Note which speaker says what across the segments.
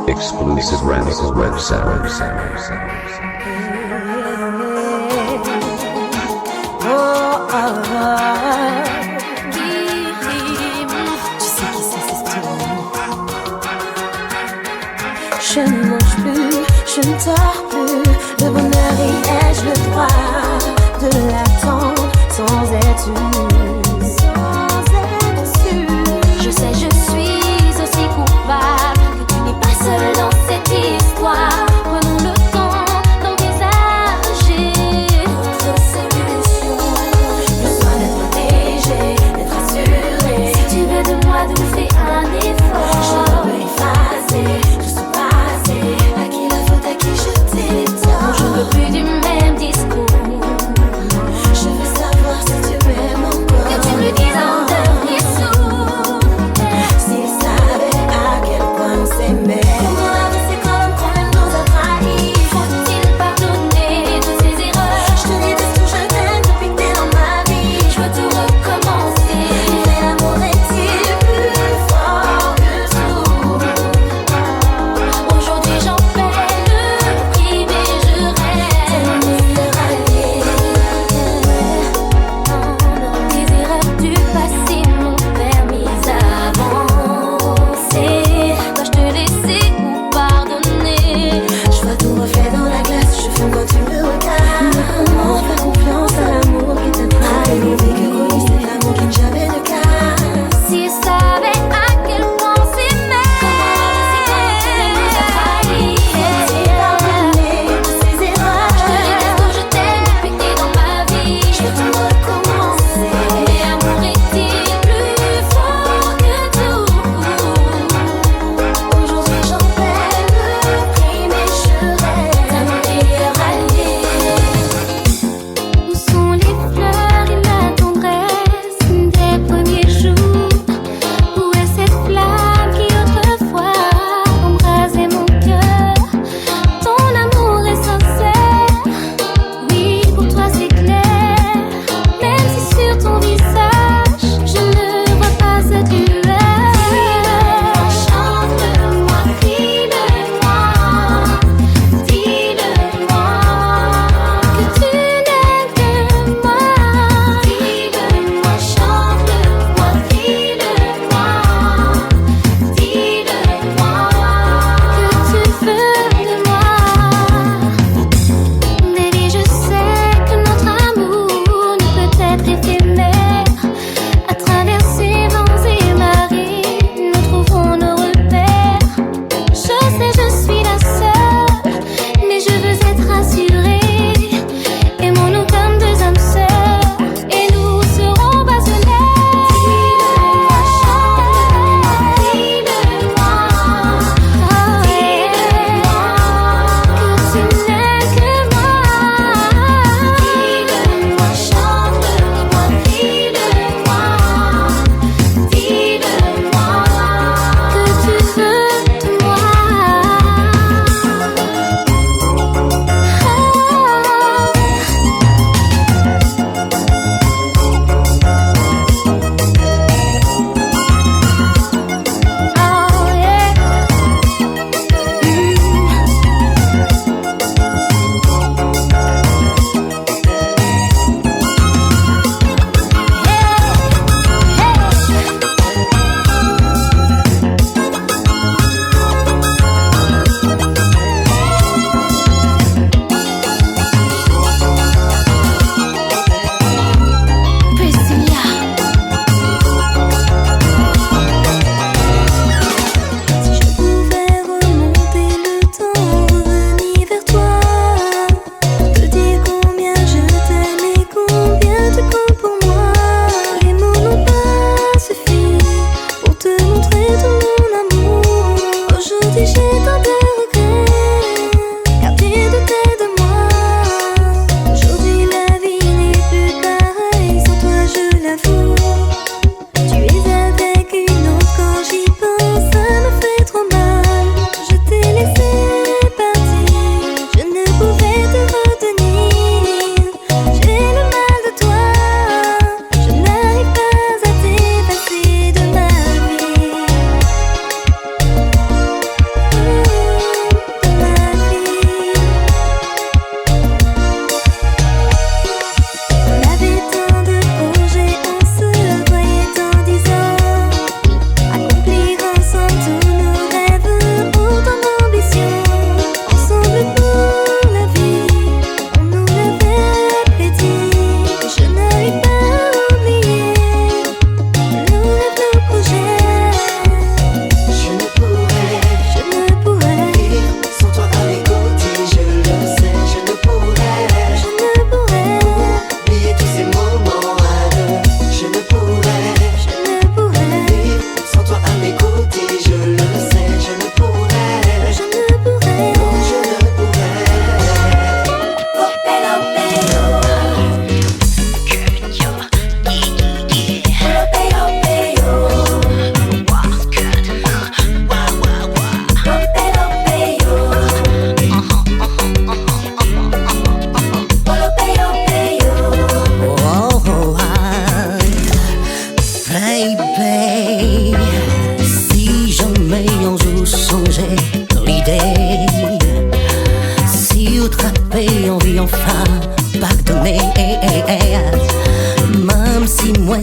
Speaker 1: Exclusive rental website.
Speaker 2: Tu sais qui c'est, c'est Stone. Je ne mange plus, je ne dors plus. Le bonheur et ai-je le droit de l'attendre sans être sûr? Je sais, je suis aussi coupable que tu n'es pas seul dans cette histoire. Prenons le temps d'envisager notre solution. Besoin d'être protégé, d'être assuré. Si tu veux de moi, donc fais un effort. Je ne peux effacer tout ce passé. À qui la faute, à qui jeter?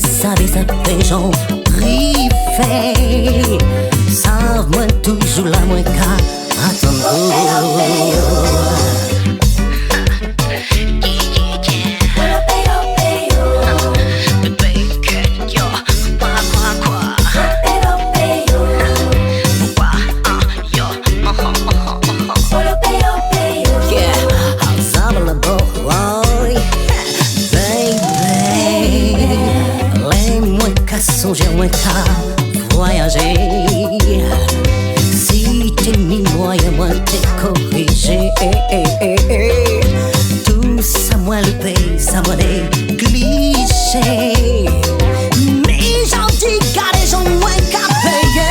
Speaker 3: savez, ça fait j'en privé. Savent-moi toujours la moins qu'à attendre. Songer moins qu'à voyager. Si t'es mis moyen, moi t'es corrigé. Tout ça, moi le paye, ça moi des clichés. Mais j'en dis qu'à des gens moins qu'à payer.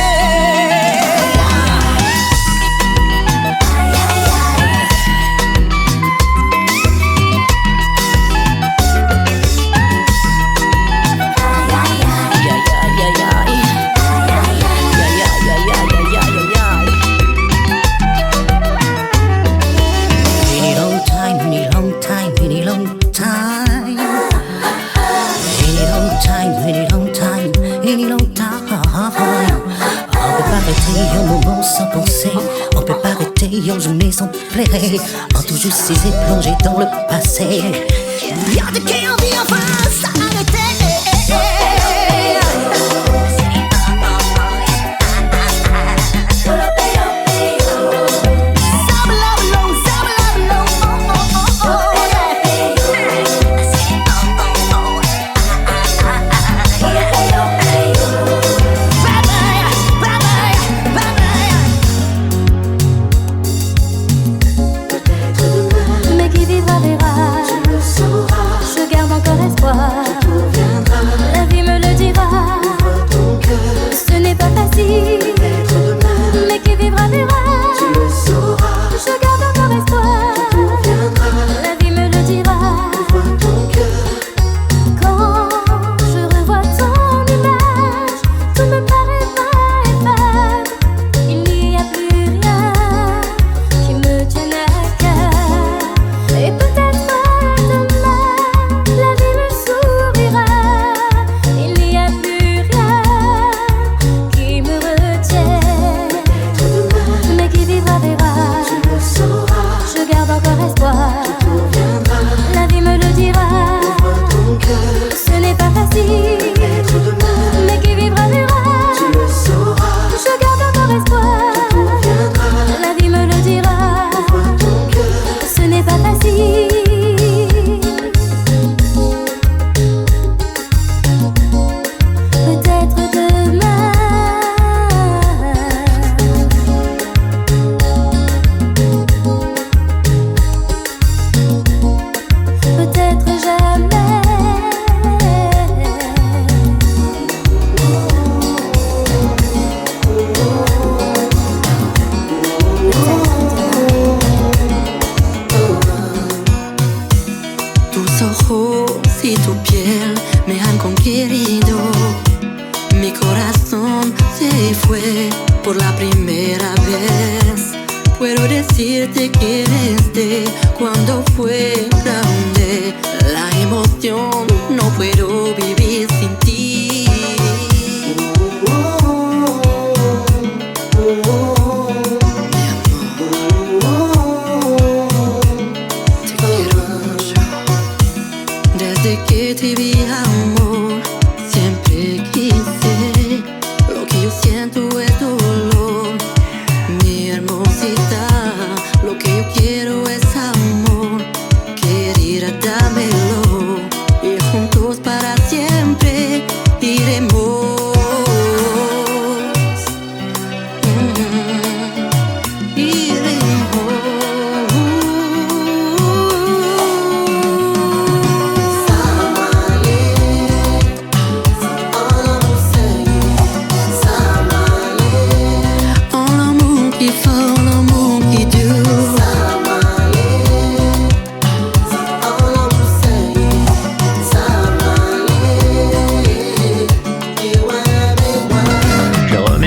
Speaker 3: Un moment sans penser, on peut pas arrêter une journée sans pleurer. En tout juste s'est plongé dans le passé. Y'a de qui en vie enfin s'arrêter.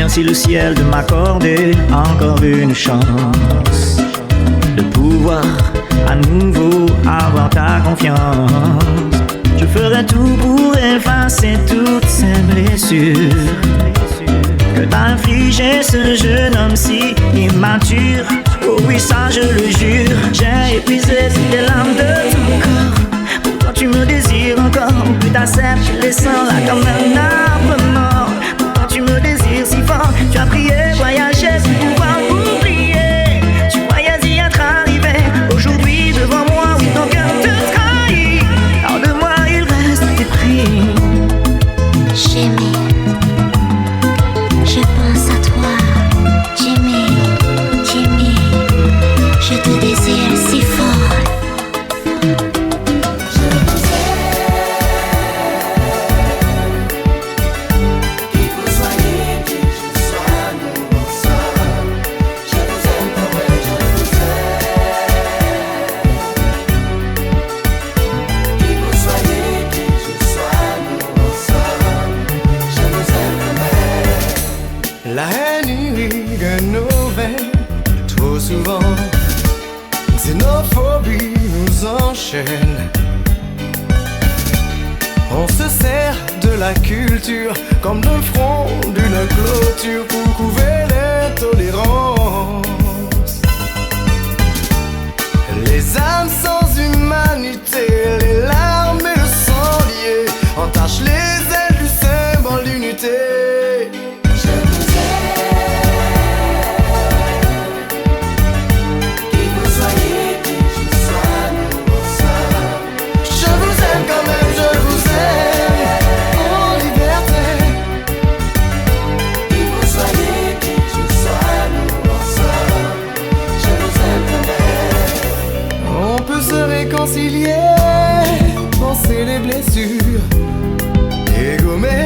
Speaker 4: Si le ciel de m'accorder encore une chance de pouvoir à nouveau avoir ta confiance. Je ferai tout pour effacer toutes ces blessures que t'a infligé ce jeune homme si immature. Oh oui, ça je le jure. J'ai épuisé les larmes de ton corps. Pourquoi tu me désires encore? Puis t'acceptes, laissant-la comme un arbre mort. Pourquoi tu me désires si fort? Tu as prié, voyagé pour pouvoir oublier. Tu croyais y être arrivé. Aujourd'hui devant moi, oui, ton cœur te trahit. Alors de moi il reste des prix.
Speaker 5: J'aimais, je pense à toi. J'aimais, je te désire si fort.
Speaker 6: La haine irrigue nos veines trop souvent. Xénophobie nous enchaîne. On se sert de la culture comme le front d'une clôture pour couver l'intolérance. Les âmes sans humanité, les larmes et le sang liés entachent les ailes du symbole d'unité. Réconcilier, penser les blessures et gommer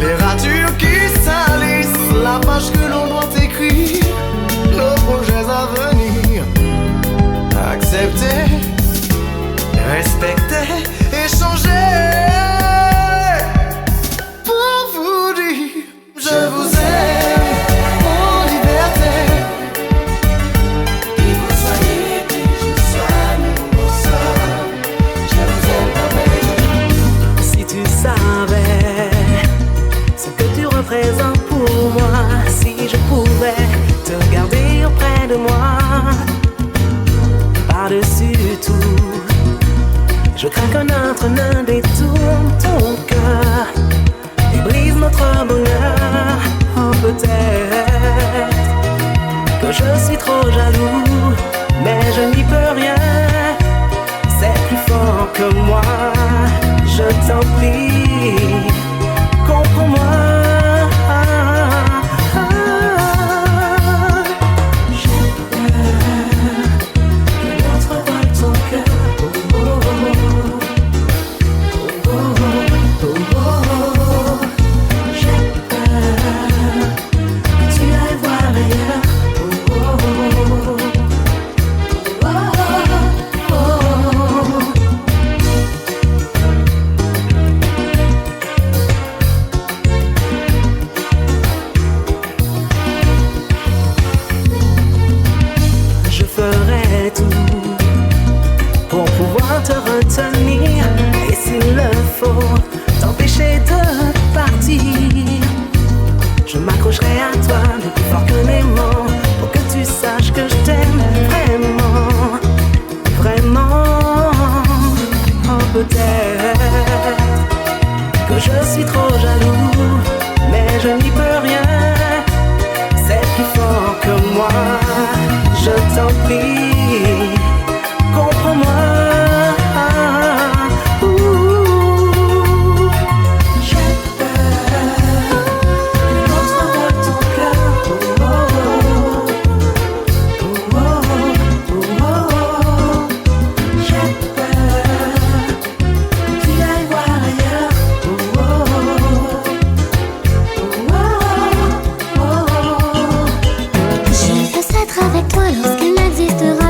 Speaker 6: les ratures qui salissent la page que l'on doit écrire, nos projets à venir. Accepter, respecter, échanger pour vous dire je vous aime en liberté.
Speaker 7: Présent pour moi, si je pouvais te garder auprès de moi, par-dessus tout, je crains que notre nain détourne ton cœur et brise notre bonheur. Oh, peut-être que je suis trop jaloux, mais je n'y peux rien, c'est plus fort que moi, je t'en prie, comprends-moi. Et s'il le faut, t'empêcher de partir, je m'accrocherai à toi de plus fort que les mots, pour que tu saches que je t'aime vraiment, vraiment. Oh, peut-être que je suis trop jaloux, mais je n'y peux rien, c'est plus fort que moi, je t'en prie, comprends-moi.
Speaker 5: Avec toi lorsqu'il n'existera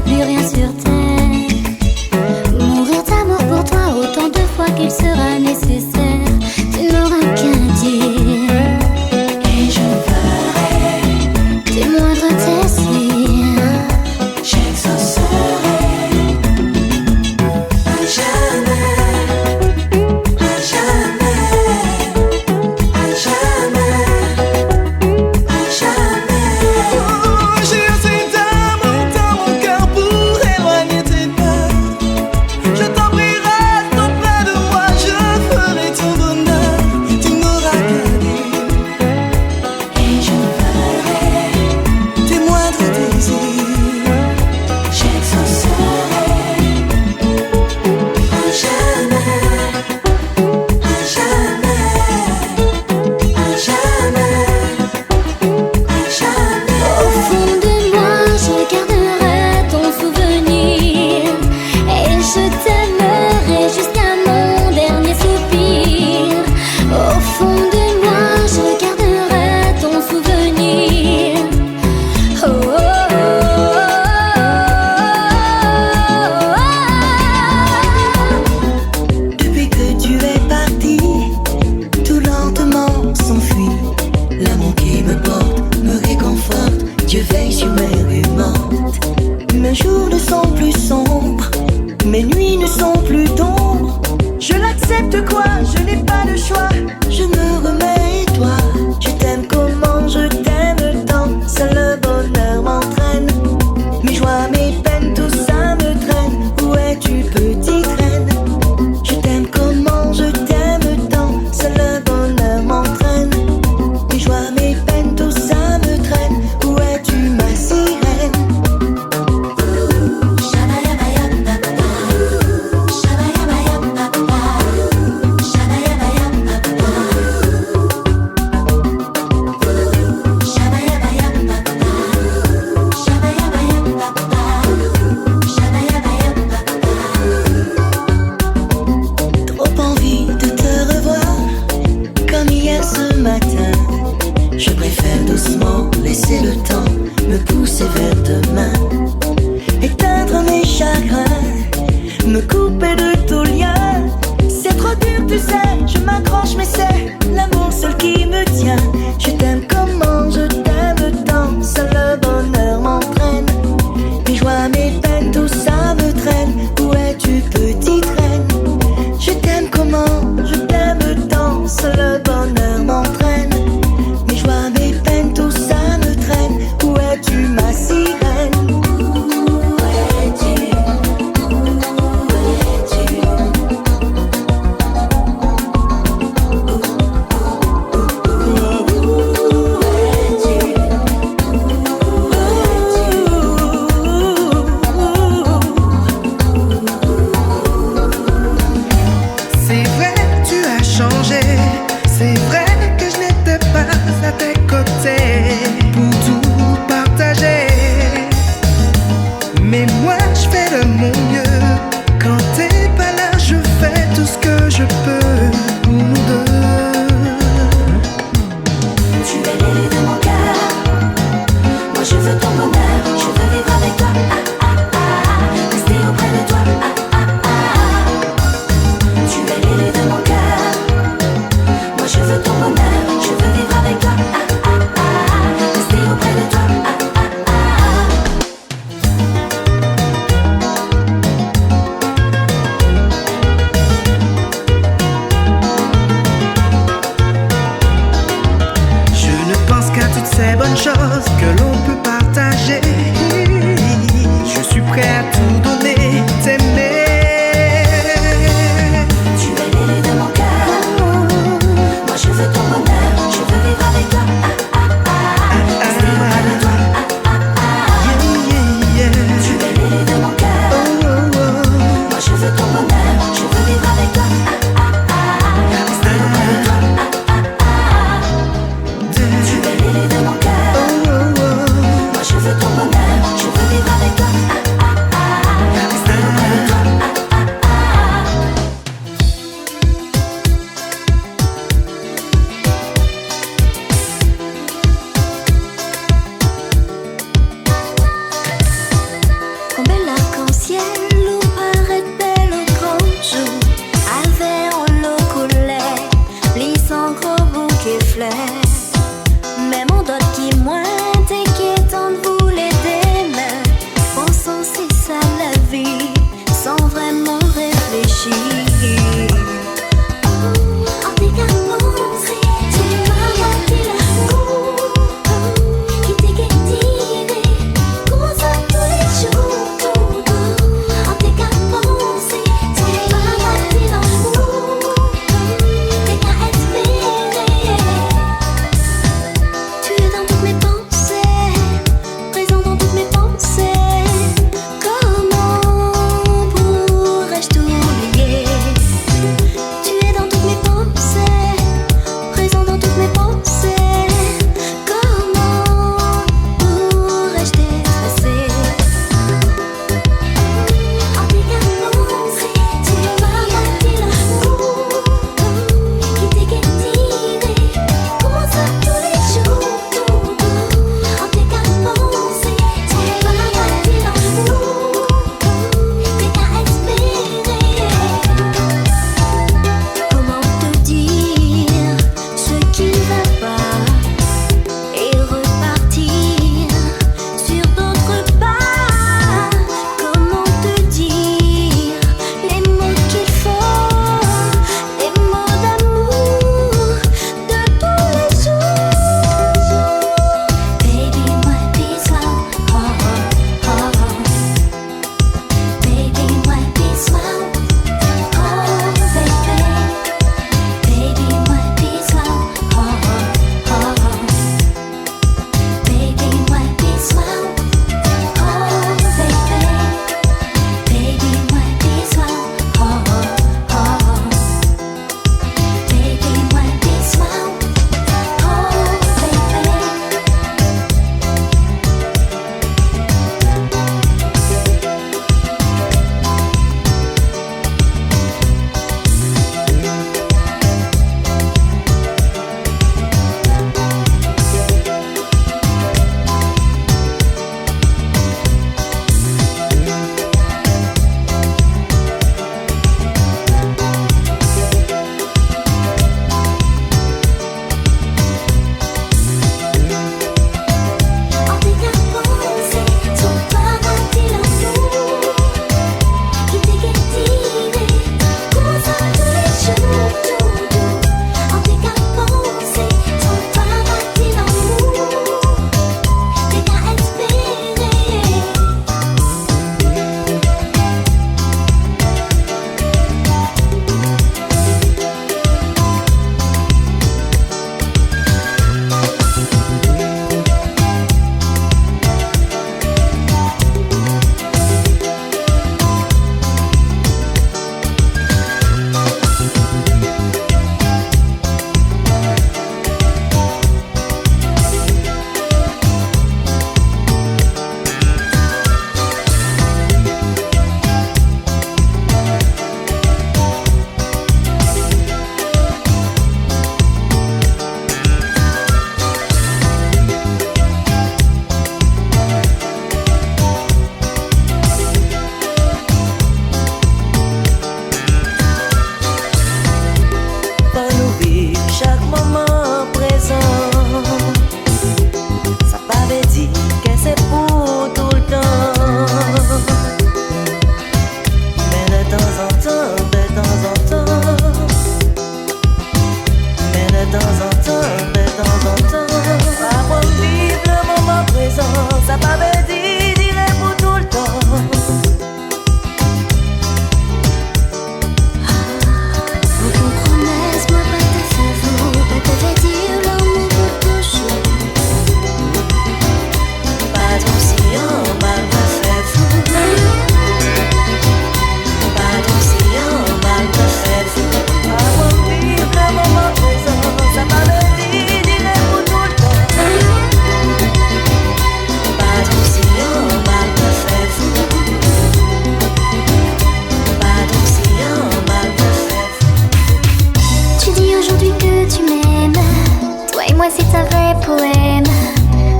Speaker 5: c'est un vrai poème.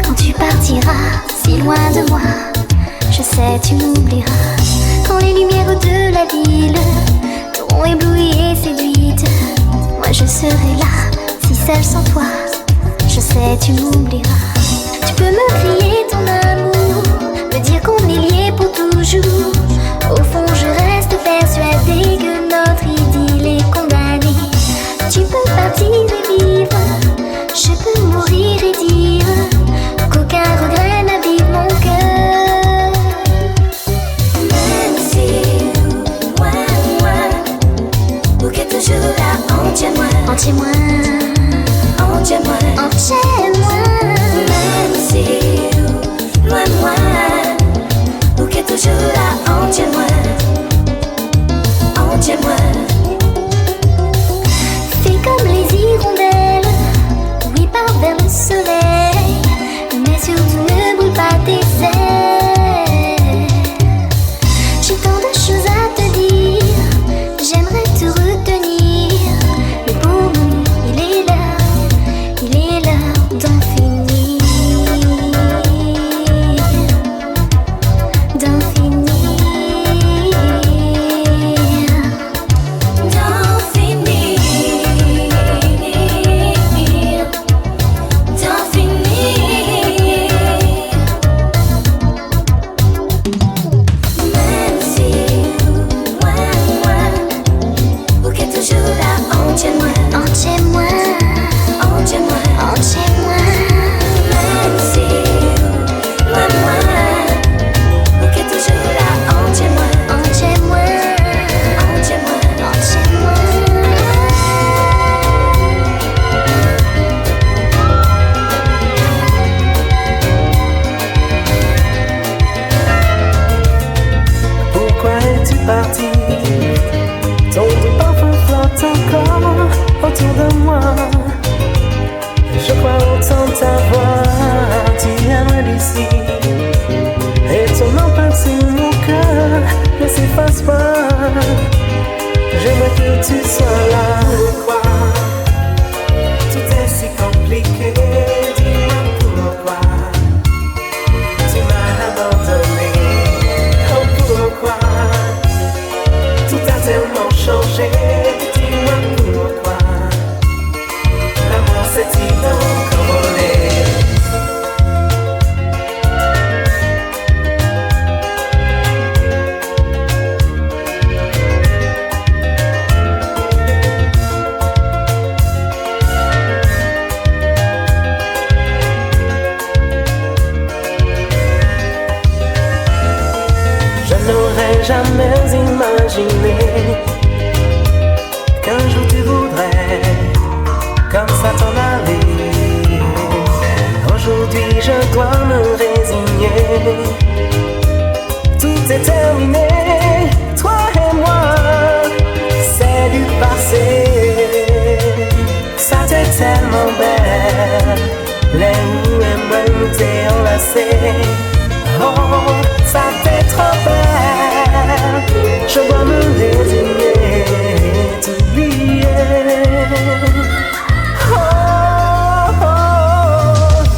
Speaker 5: Quand tu partiras si loin de moi, je sais tu m'oublieras. Quand les lumières de la ville t'auront ébloui et séduite, moi je serai là, si seule sans toi, je sais tu m'oublieras. Tu peux me crier ton amour, me dire qu'on est liés pour toujours. Au fond je reste persuadée que notre idylle est condamnée. Tu peux partir et vivre, je peux mourir et dire qu'aucun regret n'habite mon cœur. Même si loin, ou que toujours là, entière-moi, entière-moi, entière-moi, entière-moi. Même si loin, ou que toujours là, entière-moi, entière-moi. Fais comme les hirondelles, oui pars vers le soleil, mais surtout ne brûle pas tes ailes. J'ai tant de choses à te dire, j'aimerais te retenir, mais pour nous il est l'heure d'en finir, d'en finir, d'en finir, d'en finir. Même si loin, ou que toujours là, entière-moi, entière-moi, entière-moi, entière-moi. Même si loin, ou que toujours là, entière-moi, entière-moi, entière-moi, entière-moi.
Speaker 7: Pourquoi es-tu parti? Ton doux parfum flotte encore autour de moi. Je crois entendre ta voix, tu viendrais d'ici. Et ton empreinte sur mon cœur ne s'efface pas. J'aimerais que tu sois là. Pourquoi tout est si compliqué? Dis-moi pourquoi tu m'as abandonné. Oh pourquoi tout a tellement changé? Dis-moi pourquoi l'amour s'est-il donc envolé? Je n'aurais jamais imaginé qu'un jour tu voudrais comme ça t'en aller. Aujourd'hui je dois me résigner. Tout est terminé, toi et moi, c'est du passé. Ça t'est tellement belle, les où et moi nous t'es enlacés. Oh, ça t'est trop belle, je dois me résigner, t'oublier. Oh,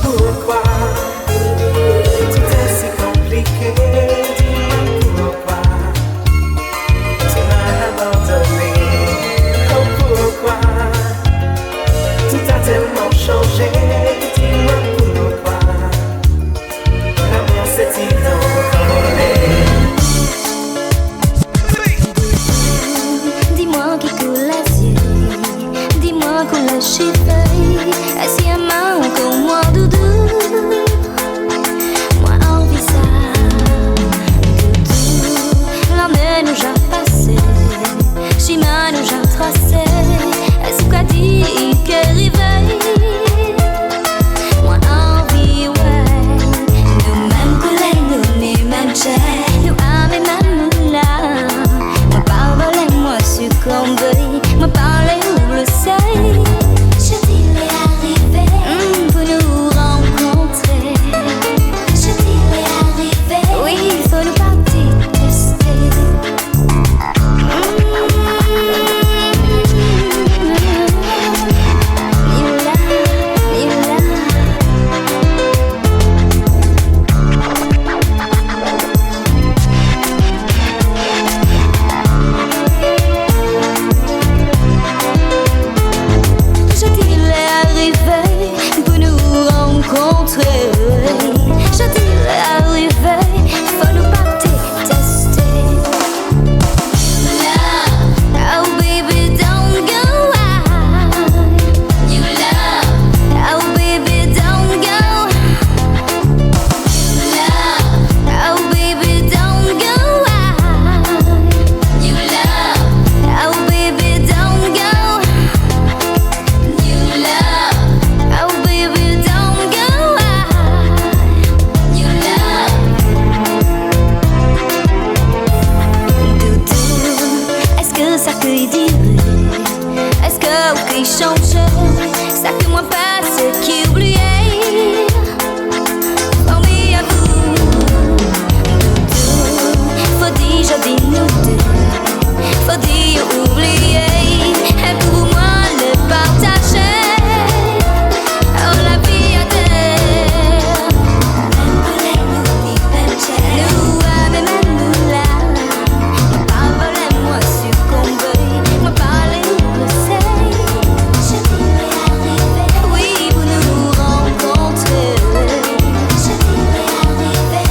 Speaker 7: pourquoi tout est si compliqué? Dis-moi pourquoi tu m'as abandonné. Oh, pourquoi tout a tellement changé? Dis-moi pourquoi l'amour s'est-il donc envolé?
Speaker 5: Dis-moi qui coule les yeux, dis-moi qu'on lâche les feuilles, assis à main encore moi doudou. Moi envie ça, doudou. L'année nous a passé, chemin nous a tracé, est-ce qu'a dit qu'elle réveille? Moi envie, ouais, nous-mêmes collés, nous mêmes chers, nous âmes même là. Moi parle, moi succomber, moi parler ou le sait. Je dis l'est arrivé.
Speaker 2: rencontrer. Je dirais arriver, faut nous pas détester. Oh baby, don't go out. You love. Oh baby, don't go. Love. Oh baby, don't go out. You love. Oh baby, don't go. You love. Oh baby, don't go out. You love. Est-ce que ça peut dire? Est-ce que qui change? Ça que moi pas ce qui oubliait. Promis à vous. Faut dire, je dis nous deux. Faut dire oublier. Et pour moi le partager. Oh la vie à terre. Nous, même nous là. Moi succomber, moi parler, le sait. Je dirais arriver. Oui, pour nous rencontrer. Je dirais arriver.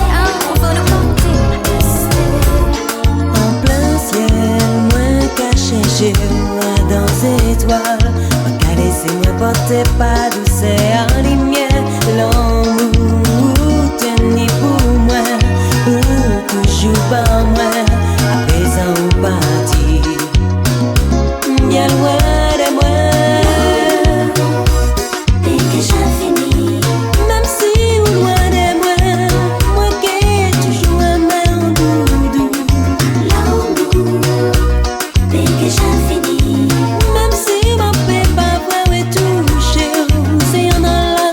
Speaker 2: On va nous porter tester.
Speaker 8: En plein ciel, moins caché chez moi dans les étoiles. Moi caresser, moi porter pas douceur en lumière. L'amour tenir pour moi, pour toujours par moi. Apaisant ou parti, bien loin de moi.
Speaker 5: Dès que j'infinis,
Speaker 8: Même si ou loin de moi, moi qui ai toujours un main doudou.
Speaker 5: l'amour. Dès que j'infinis,
Speaker 8: Même si ma paix pas vrai toucher, c'est en la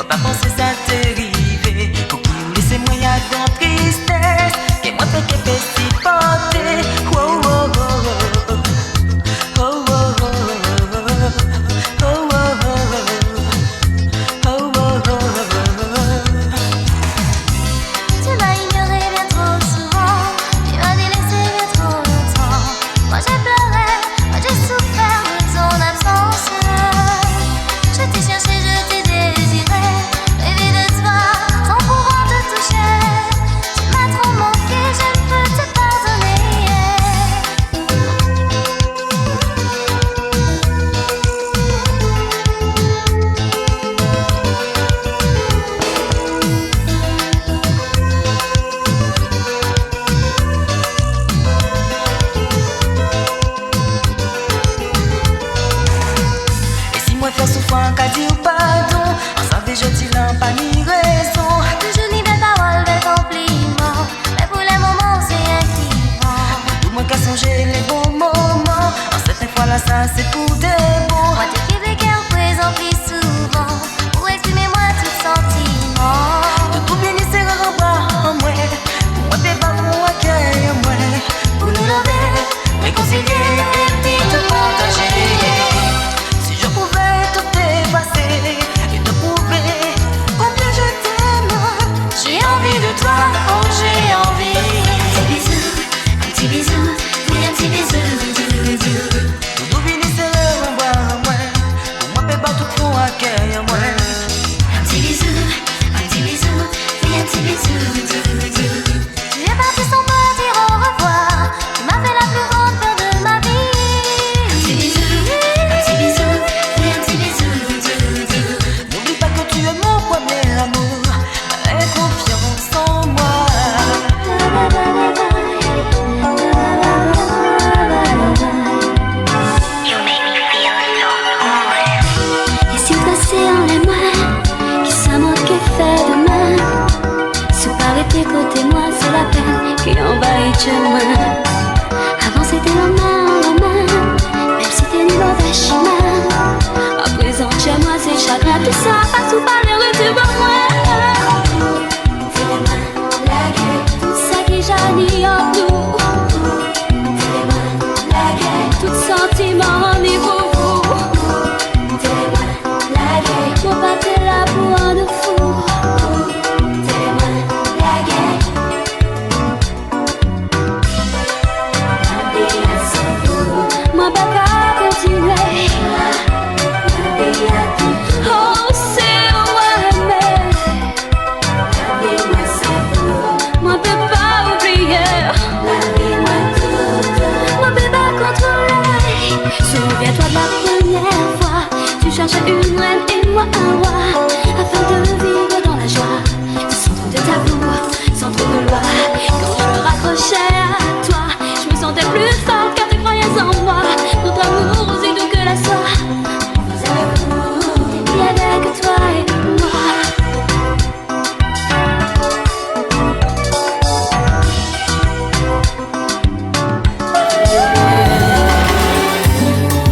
Speaker 8: pas penser ça t'arriver. Pour qui nous laisser moi y'a dans tristesse, que moi fait que fait si porter. Oh oh oh oh oh oh oh oh oh oh oh.
Speaker 5: Tu m'as ignoré bien trop souvent, tu m'as délaissé bien trop longtemps. Moi j'ai pleuré, moi j'ai souffert de ton absence. Je t'ai cherché, je t'ai désiré, rêvé de toi, sans pouvoir te toucher. Tu m'as trop manqué, je ne peux te pardonner.
Speaker 8: Et si moi faire souffrant qu'à dire pardon, on savait je t'y l'en pas ni raison.
Speaker 5: Toujours ni belle parole, bel compliment, mais pour les moments c'est inquiétant.
Speaker 8: Tout moi qu'à songer les bons moments, en cette fois là ça c'est pour de bon.
Speaker 5: Moi t'es québécois au présent plus souvent, pour exprimer moi tout sentiment.
Speaker 8: De tout bien c'est en bras en moi, pour moi t'es pas pour accueil en moi. Pour nous lever, réconcilier et puis te partager. Si je pouvais tout dépasser et te prouver combien je t'aime, j'ai envie de toi, oh j'ai envie.
Speaker 5: Un petit bisou, oui un petit bisou.
Speaker 8: Tout bien c'est en bras en moi, pour moi t'es pas tout pour accueil en moi.
Speaker 5: Un petit bisou, oui un petit bisou. Tu es parti sans me dire au revoir, tu m'as fait la plus grande peur de ma vie. Un petit bisou, oui un petit bisou.
Speaker 8: N'oublie pas que tu es mon premier amour, aie confiance en moi.
Speaker 5: Et si on passait en les mains, qui ça manque fait demain. Se parler tes côtés, moi c'est la peine qui envahit le chemin. Avant c'était la main, même si t'es nul mauvais chemin. À présent chez moi c'est chagrin, tout ça passe ou pas les retours en moi. C'est les mains, la gueule, tout ça qui jaillit en nous. C'est les mains, la gueule, tout sentiment en niveau vous. C'est les mains, la gueule, mon pas t'es là pour un de fou. C'est les mains, la gueule. Moi pas qu'à continuer. Oh c'est ouais mais moi peux pas oublier. Moi peux pas contrôler. Souviens-toi de la première fois, tu cherchais une reine et moi un roi, afin de vivre dans la joie, sans trop de tabous, sans trop de loi. Quand je me raccrochais à toi, je me sentais plus forte car tu croyais en moi. Notre amour aussi doux que la soie, on faisait l'amour, il y avait que toi et moi.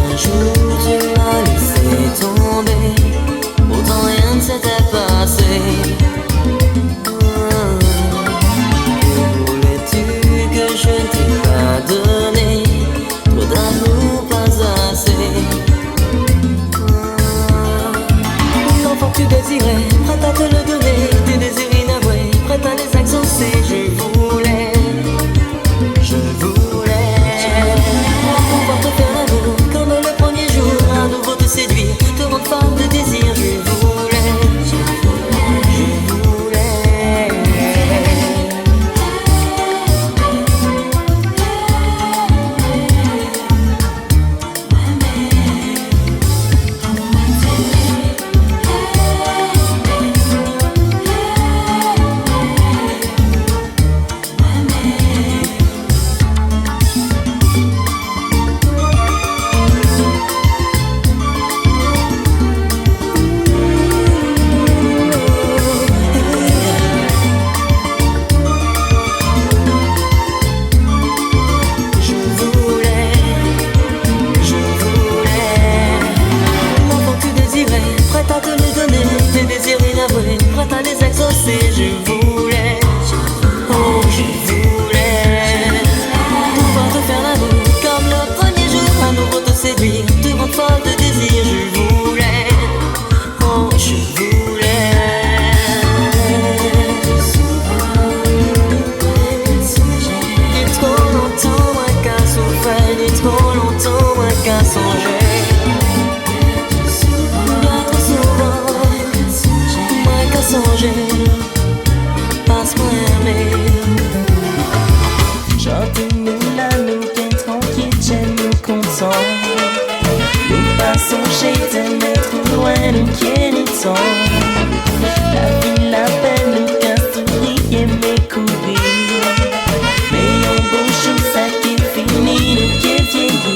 Speaker 8: Un jour tu m'as laissé tomber, pourtant rien ne s'était passé. innocent. La vie n'a peine qu'un sourire et m'écourir. Mais en bouche ça qui est fini, qui est vieilli.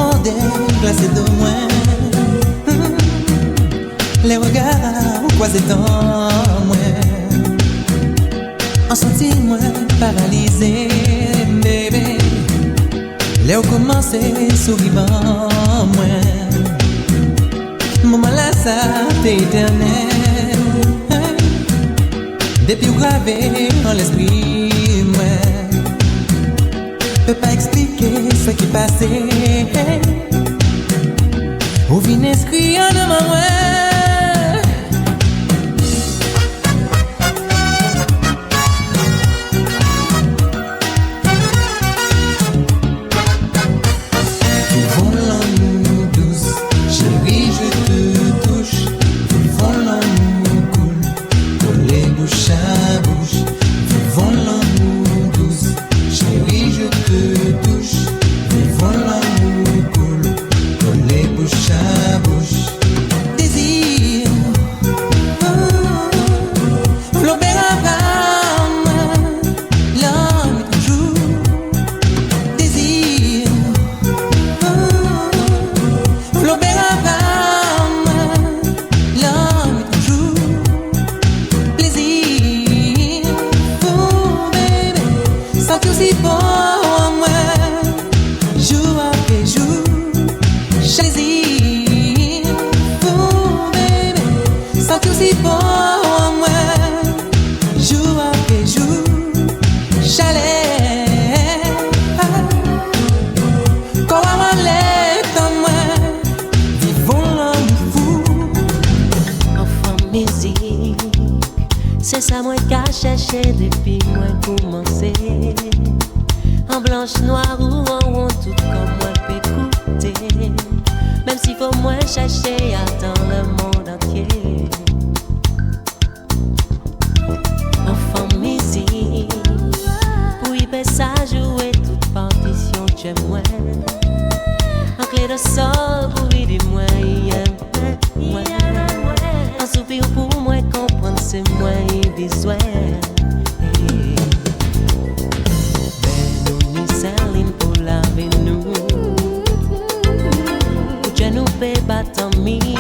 Speaker 9: rondelles glacées de moins. Les regards croisés dans moi, en senti moi paralysé, bébé. Les ont commencé sourivant moi. Moment là ça t'est éternel. Depuis gravé dans l'esprit moi, peux pas expliquer ce qui passait. Ou vient inscrit en moi.
Speaker 8: C'est ça moi qu'a cherché depuis moi commencé. En blanche, noire ou en rond, tout comme moi peut écouter. Même s'il faut moi chercher dans le monde entier. Enfant musique, pour y faire ça jouer toute partition que j'aime moi. En clé de sol pour y dire moi, moi. Un soupir pour moi comprendre c'est moi y besoin. Ben nous saline pour laver nous. Pour que nous fait battre en midi.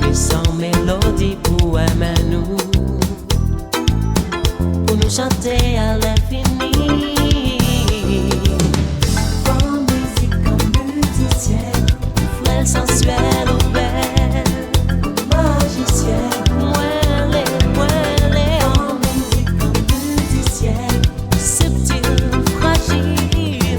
Speaker 8: Nous sans mélodie pour aimer nous. Pour nous chanter à l'infini. En musique comme musicienne, frêle sensuelle ou belle, magicienne. En musique comme musicienne, subtile, fragile.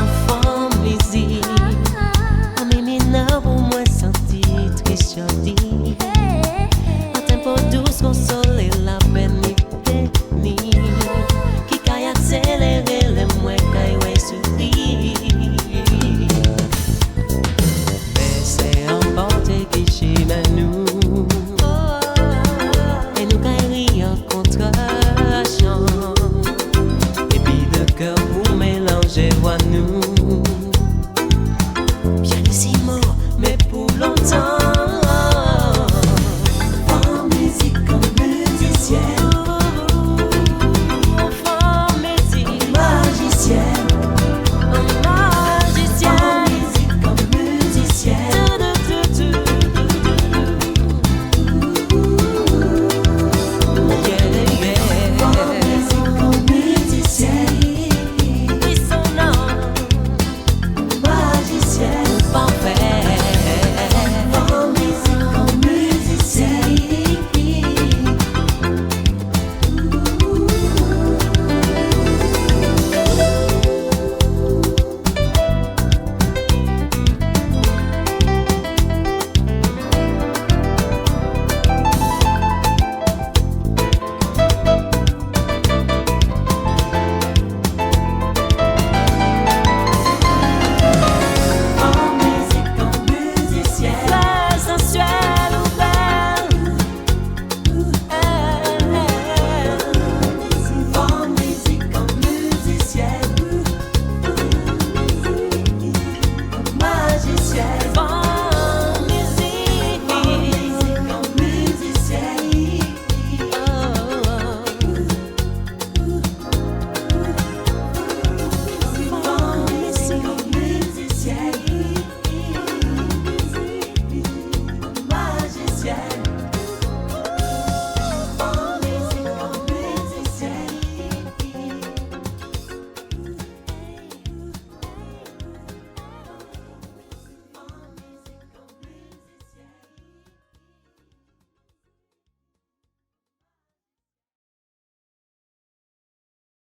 Speaker 8: Enfant musique, en m'éminent pour moi sentir triste, un tempo douce qu'on